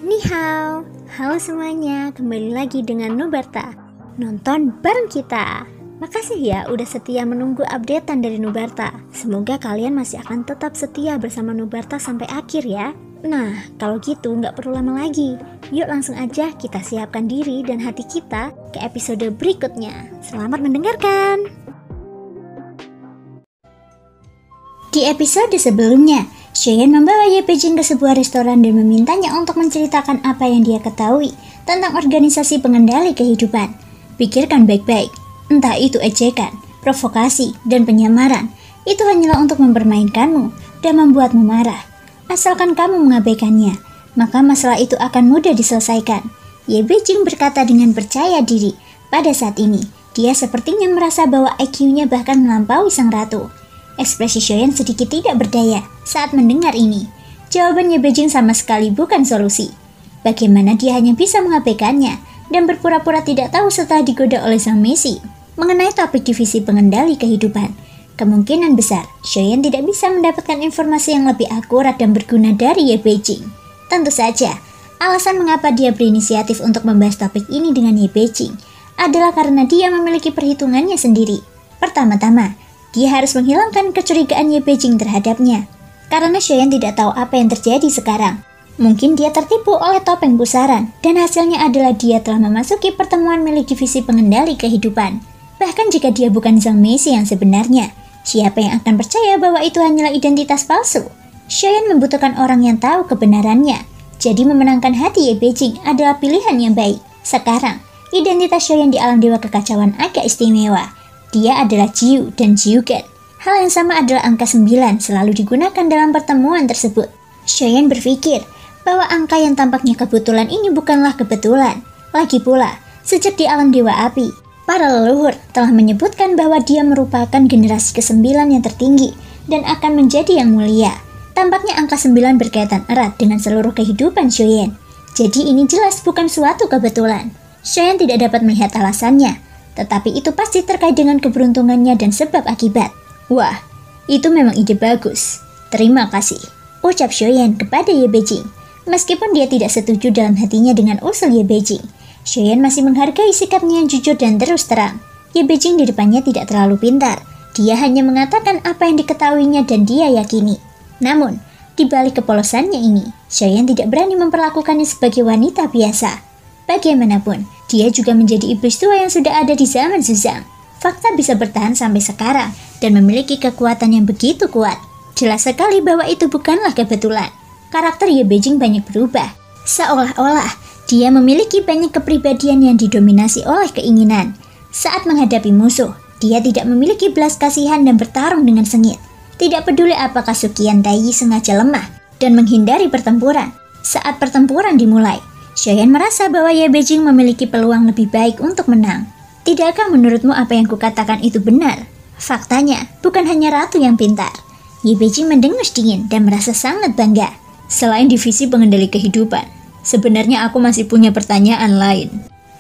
Ni hao, halo semuanya, kembali lagi dengan Nubarta. Nonton bareng kita. Makasih ya udah setia menunggu updatean dari Nubarta. Semoga kalian masih akan tetap setia bersama Nubarta sampai akhir ya. Nah, kalau gitu nggak perlu lama lagi. Yuk langsung aja kita siapkan diri dan hati kita ke episode berikutnya. Selamat mendengarkan. Di episode sebelumnya, Cheyenne membawa Ye Beijing ke sebuah restoran dan memintanya untuk menceritakan apa yang dia ketahui tentang organisasi pengendali kehidupan. Pikirkan baik-baik, entah itu ejekan, provokasi, dan penyamaran, itu hanyalah untuk mempermainkanmu dan membuatmu marah. Asalkan kamu mengabaikannya, maka masalah itu akan mudah diselesaikan. Ye Beijing berkata dengan percaya diri. Pada saat ini, dia sepertinya merasa bahwa IQ-nya bahkan melampaui sang ratu. Ekspresi Cheyenne sedikit tidak berdaya saat mendengar ini. Jawaban Ye Beijing sama sekali bukan solusi. Bagaimana dia hanya bisa mengabaikannya dan berpura-pura tidak tahu setelah digoda oleh sang Messi. Mengenai topik divisi pengendali kehidupan, kemungkinan besar Cheyenne tidak bisa mendapatkan informasi yang lebih akurat dan berguna dari Ye Beijing. Tentu saja, alasan mengapa dia berinisiatif untuk membahas topik ini dengan Ye Beijing adalah karena dia memiliki perhitungannya sendiri. Pertama-tama, dia harus menghilangkan kecurigaan Ye Beijing terhadapnya. Karena Cheyenne tidak tahu apa yang terjadi sekarang. Mungkin dia tertipu oleh topeng pusaran, dan hasilnya adalah dia telah memasuki pertemuan milik divisi pengendali kehidupan. Bahkan jika dia bukan Zhang Meishi yang sebenarnya, siapa yang akan percaya bahwa itu hanyalah identitas palsu? Cheyenne membutuhkan orang yang tahu kebenarannya. Jadi memenangkan hati Ye Beijing adalah pilihan yang baik. Sekarang, identitas Cheyenne di alam dewa kekacauan agak istimewa. Dia adalah Jiu dan Jiugen. Hal yang sama adalah angka 9 selalu digunakan dalam pertemuan tersebut. Cheyenne berpikir bahwa angka yang tampaknya kebetulan ini bukanlah kebetulan. Lagi pula, sejak di alam dewa api, para leluhur telah menyebutkan bahwa dia merupakan generasi ke-9 yang tertinggi dan akan menjadi yang mulia. Tampaknya angka 9 berkaitan erat dengan seluruh kehidupan Cheyenne. Jadi ini jelas bukan suatu kebetulan. Cheyenne tidak dapat melihat alasannya. Tetapi itu pasti terkait dengan keberuntungannya dan sebab akibat. Wah, itu memang ide bagus. Terima kasih, ucap Cheyenne kepada Ye Beijing. Meskipun dia tidak setuju dalam hatinya dengan usul Ye Beijing, Cheyenne masih menghargai sikapnya yang jujur dan terus terang. Ye Beijing di depannya tidak terlalu pintar. Dia hanya mengatakan apa yang diketahuinya dan dia yakini. Namun, di balik kepolosannya ini, Cheyenne tidak berani memperlakukannya sebagai wanita biasa. Bagaimanapun, dia juga menjadi iblis tua yang sudah ada di zaman Zuzang. Fakta bisa bertahan sampai sekarang dan memiliki kekuatan yang begitu kuat. Jelas sekali bahwa itu bukanlah kebetulan. Karakter Ye Beijing banyak berubah. Seolah-olah dia memiliki banyak kepribadian yang didominasi oleh keinginan. Saat menghadapi musuh, dia tidak memiliki belas kasihan dan bertarung dengan sengit. Tidak peduli apakah Suqian Taiyi sengaja lemah dan menghindari pertempuran. Saat pertempuran dimulai, Cheyenne merasa bahwa Ye Beijing memiliki peluang lebih baik untuk menang. Tidakkah menurutmu apa yang kukatakan itu benar? Faktanya, bukan hanya ratu yang pintar. Ye Beijing mendengus dingin dan merasa sangat bangga. Selain divisi pengendali kehidupan, sebenarnya aku masih punya pertanyaan lain.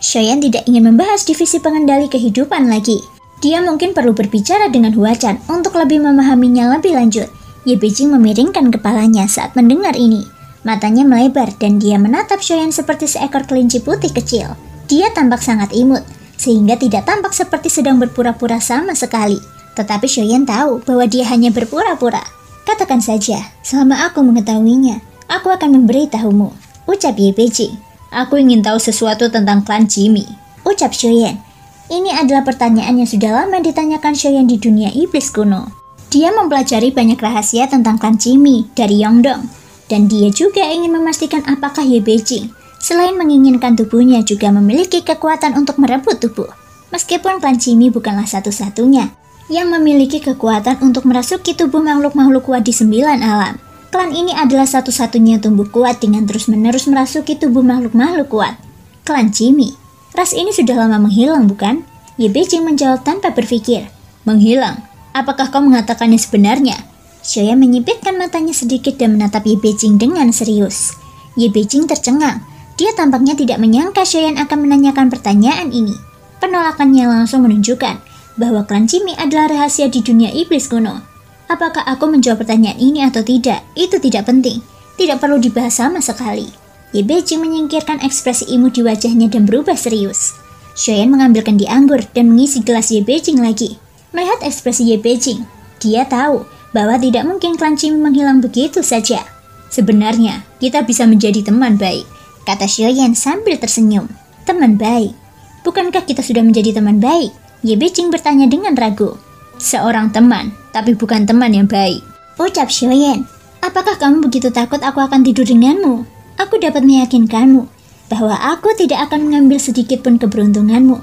Cheyenne tidak ingin membahas divisi pengendali kehidupan lagi. Dia mungkin perlu berbicara dengan Huachan untuk lebih memahaminya lebih lanjut. Ye Beijing memiringkan kepalanya saat mendengar ini. Matanya melebar dan dia menatap Cheyenne seperti seekor kelinci putih kecil. Dia tampak sangat imut, sehingga tidak tampak seperti sedang berpura-pura sama sekali. Tetapi Cheyenne tahu bahwa dia hanya berpura-pura. Katakan saja, selama aku mengetahuinya, aku akan memberitahumu, ucap Ye Beijing. Aku ingin tahu sesuatu tentang klan Jimmy, ucap Cheyenne. Ini adalah pertanyaan yang sudah lama ditanyakan Cheyenne di dunia iblis kuno. Dia mempelajari banyak rahasia tentang klan Jimmy dari Yongdong. Dan dia juga ingin memastikan apakah Ye Beijing, selain menginginkan tubuhnya, juga memiliki kekuatan untuk merebut tubuh. Meskipun klan Jimmy bukanlah satu-satunya yang memiliki kekuatan untuk merasuki tubuh makhluk-makhluk kuat di 9 alam. Klan ini adalah satu-satunya tumbuh kuat dengan terus-menerus merasuki tubuh makhluk-makhluk kuat. Klan Jimmy, ras ini sudah lama menghilang bukan? Ye Beijing menjawab tanpa berpikir. Menghilang? Apakah kau mengatakannya sebenarnya? Cheyenne menyipitkan matanya sedikit dan menatap Ye Beijing dengan serius. Ye Beijing tercengang. Dia tampaknya tidak menyangka Cheyenne akan menanyakan pertanyaan ini. Penolakannya langsung menunjukkan bahwa klan Jimmy adalah rahasia di dunia iblis kuno. Apakah aku menjawab pertanyaan ini atau tidak, itu tidak penting. Tidak perlu dibahas sama sekali. Ye Beijing menyingkirkan ekspresi imut di wajahnya dan berubah serius. Xiaoyan mengambil kendi anggur dan mengisi gelas Ye Beijing lagi. Melihat ekspresi Ye Beijing, dia tahu bahwa tidak mungkin klan Qimi menghilang begitu saja. Sebenarnya, kita bisa menjadi teman baik, kata Xiaoyan sambil tersenyum. Teman baik? Bukankah kita sudah menjadi teman baik? Ye Beijing bertanya dengan ragu. Seorang teman, tapi bukan teman yang baik, ucap Xiaoyan. Apakah kamu begitu takut aku akan tidur denganmu? Aku dapat meyakinkanmu bahwa aku tidak akan mengambil sedikit pun keberuntunganmu.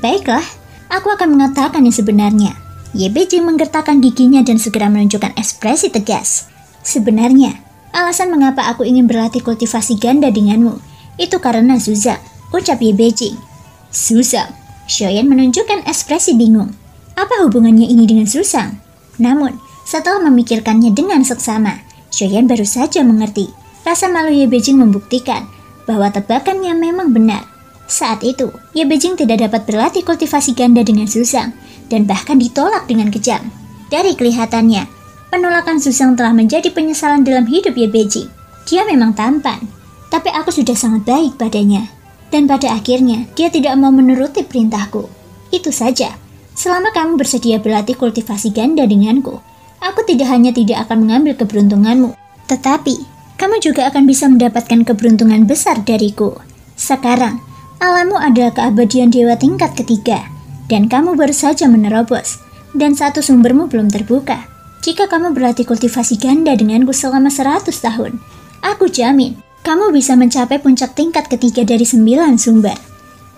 Baiklah, aku akan mengatakan yang sebenarnya. Ye Beijing menggertakkan giginya dan segera menunjukkan ekspresi tegas. Sebenarnya, alasan mengapa aku ingin berlatih kultivasi ganda denganmu, itu karena Zuzak, ucap Ye Beijing. Zuzak? Xiaoyan menunjukkan ekspresi bingung. Apa hubungannya ini dengan Susang? Namun, setelah memikirkannya dengan seksama, Xiaoyan baru saja mengerti. Rasa malu Ye Beijing membuktikan bahwa tebakannya memang benar. Saat itu, Ye Beijing tidak dapat berlatih kultivasi ganda dengan Susang dan bahkan ditolak dengan kejam. Dari kelihatannya, penolakan Susang telah menjadi penyesalan dalam hidup Ye Beijing. Dia memang tampan, tapi aku sudah sangat baik padanya. Dan pada akhirnya, dia tidak mau menuruti perintahku. Itu saja. Selama kamu bersedia berlatih kultivasi ganda denganku, aku tidak hanya tidak akan mengambil keberuntunganmu, tetapi kamu juga akan bisa mendapatkan keberuntungan besar dariku. Sekarang, alammu adalah keabadian dewa tingkat ketiga, dan kamu baru saja menerobos, dan satu sumbermu belum terbuka. Jika kamu berlatih kultivasi ganda denganku selama 100 tahun, aku jamin kamu bisa mencapai puncak tingkat ketiga dari 9 sumber.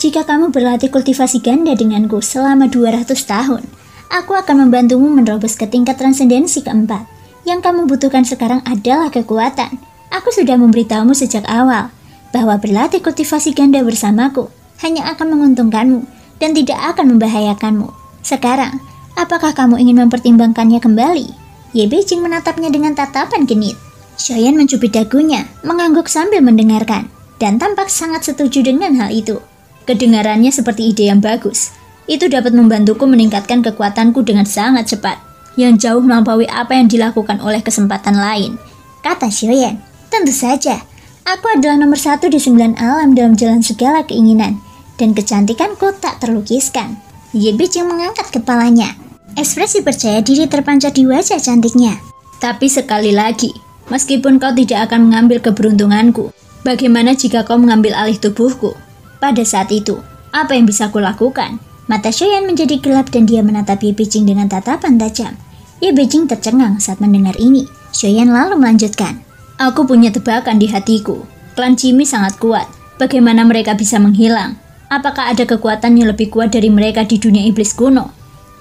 Jika kamu berlatih kultivasi ganda denganku selama 200 tahun, aku akan membantumu menerobos ke tingkat transendensi keempat. Yang kamu butuhkan sekarang adalah kekuatan. Aku sudah memberitahumu sejak awal bahwa berlatih kultivasi ganda bersamaku hanya akan menguntungkanmu dan tidak akan membahayakanmu. Sekarang, apakah kamu ingin mempertimbangkannya kembali? Ye Beijing menatapnya dengan tatapan genit. Xiaoyan mencubit dagunya, mengangguk sambil mendengarkan, dan tampak sangat setuju dengan hal itu. Kedengarannya seperti ide yang bagus. Itu dapat membantuku meningkatkan kekuatanku dengan sangat cepat, yang jauh melampaui apa yang dilakukan oleh kesempatan lain, kata Xiaoyan. Tentu saja, aku adalah nomor 1 di 9 alam dalam jalan segala keinginan, dan kecantikanku tak terlukiskan. Ye Beijing mengangkat kepalanya. Ekspresi percaya diri terpancar di wajah cantiknya. Tapi sekali lagi, meskipun kau tidak akan mengambil keberuntunganku, bagaimana jika kau mengambil alih tubuhku? Pada saat itu, apa yang bisa kulakukan? Mata Xiaoyan menjadi gelap dan dia menatap Ye Beijing dengan tatapan tajam. Ye Beijing tercengang saat mendengar ini. Xiaoyan lalu melanjutkan. Aku punya tebakan di hatiku. Klan Qimi sangat kuat. Bagaimana mereka bisa menghilang? Apakah ada kekuatan yang lebih kuat dari mereka di dunia iblis kuno?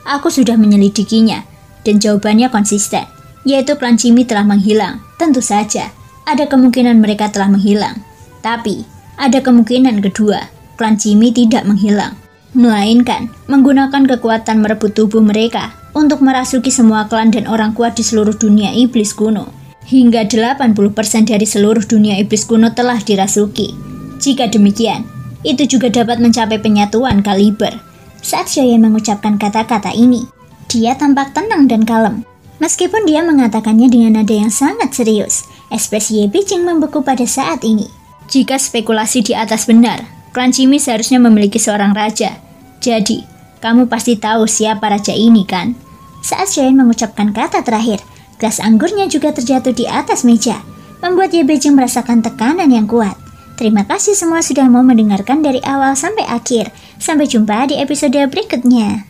Aku sudah menyelidikinya, dan jawabannya konsisten, yaitu klan Qimi telah menghilang. Tentu saja, ada kemungkinan mereka telah menghilang. Tapi, ada kemungkinan kedua, klan Qimi tidak menghilang, melainkan menggunakan kekuatan merebut tubuh mereka untuk merasuki semua klan dan orang kuat di seluruh dunia iblis kuno. Hingga 80% dari seluruh dunia iblis kuno telah dirasuki. Jika demikian, itu juga dapat mencapai penyatuan kaliber. Saat Xiaoyan mengucapkan kata-kata ini, dia tampak tenang dan kalem. Meskipun dia mengatakannya dengan nada yang sangat serius, ekspresi Ye Beijing membeku pada saat ini. Jika spekulasi di atas benar, klan Qimi seharusnya memiliki seorang raja. Jadi, kamu pasti tahu siapa raja ini kan? Saat Xiaoyan mengucapkan kata terakhir, gelas anggurnya juga terjatuh di atas meja, membuat Ye Beijing merasakan tekanan yang kuat. Terima kasih semua sudah mau mendengarkan dari awal sampai akhir. Sampai jumpa di episode berikutnya.